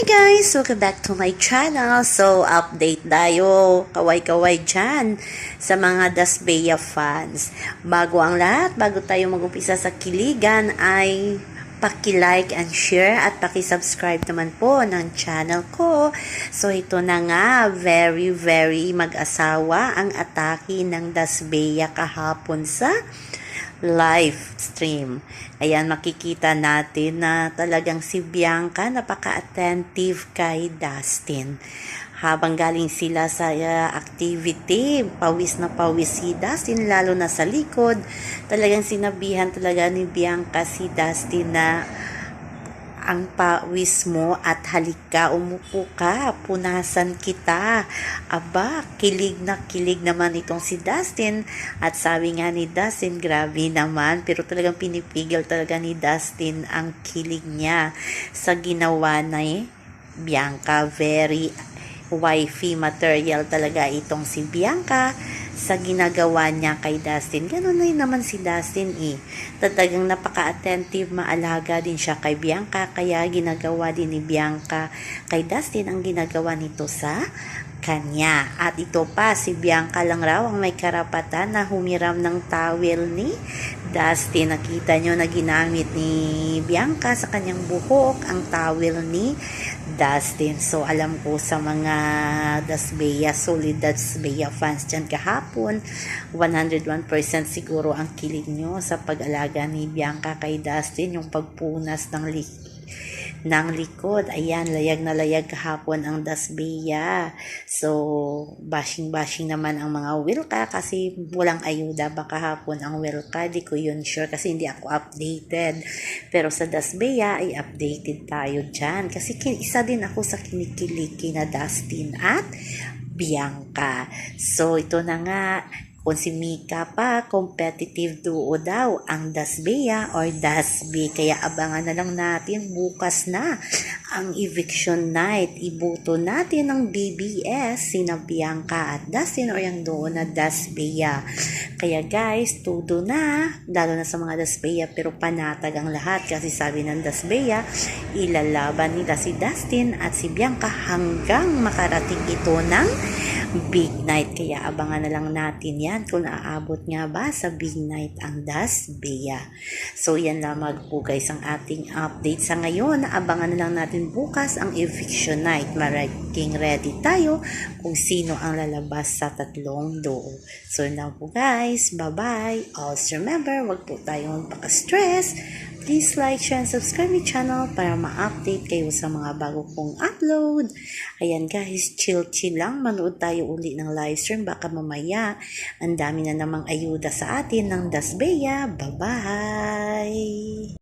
guys! Welcome back to my channel. So, update tayo. Kaway-kaway dyan sa mga Dasbeya fans. Bago ang lahat, bago tayo mag-umpisa sa kiligan, ay paki-like and share at paki-subscribe naman po ng channel ko. So, ito na nga, very mag-asawa ang atake ng Dasbeya kahapon sa live stream. Ayan, makikita natin na talagang si Bianca napaka-attentive kay Dustin. Habang galing sila sa activity, pawis na pawis si Dustin, lalo na sa likod. Talagang sinabihan talaga ni Bianca si Dustin na ang pawis mo at halika, umupo ka, punasan kita. Aba, kilig na kilig naman itong si Dustin. At sabi nga ni Dustin, grabe naman, pero talagang pinipigil talaga ni Dustin ang kilig niya sa ginawa na Bianca. Very wifey material talaga itong si Bianca sa ginagawa niya kay Dustin. Ganun na naman si Dustin Talagang napaka-attentive, maalaga din siya kay Bianca, kaya ginagawa din ni Bianca kay Dustin ang ginagawa nito sa kanya. At ito pa, si Bianca lang raw ang may karapatan na humiram ng towel ni Dustin. Nakita nyo na ginamit ni Bianca sa kanyang buhok ang towel ni Dustin. So, alam ko sa mga Dasbeya, solid Dasbeya fans dyan kahapon, 101% siguro ang kilig nyo sa pag-alaga ni Bianca kay Dustin, yung pagpunas ng likod. Ayan, layag na layag kahapon ang Dasbeya. So, bashing naman ang mga Wilka kasi walang ayuda ba kahapon ang Wilka. Di ko yun sure kasi hindi ako updated. Pero sa Dasbeya ay updated tayo dyan. Kasi isa din ako sa kinikiliki na Dustin at Bianca. So, ito na nga. Kung si Mika pa, competitive duo daw ang Dasbeya or Dasbe. Kaya abangan na lang natin bukas na ang eviction night. Ibuto natin ng BBS, sina Bianca at Dustin o yung duo na Dasbeya. Kaya guys, tudo na, lalo na sa mga Dasbeya, pero panatag ang lahat kasi sabi ng Dasbeya, ilalaban nila si Dustin at si Bianca hanggang makarating ito ng big night. Kaya abangan na lang natin yan kung naaabot nga ba sa big night ang Dasbeya. So yan lamang po guys ang ating update sa ngayon. Abangan na lang natin bukas ang eviction night. Maging ready tayo kung sino ang lalabas sa tatlong duo. So now po guys, bye bye. Also remember, wag po tayong baka-stress. Please like, share, and subscribe my channel para ma-update kayo sa mga bago kong upload. Ayan guys, chill lang. Manood tayo uli ng live stream. Baka mamaya, ang dami na namang ayuda sa atin ng Dasbeya. Bye-bye!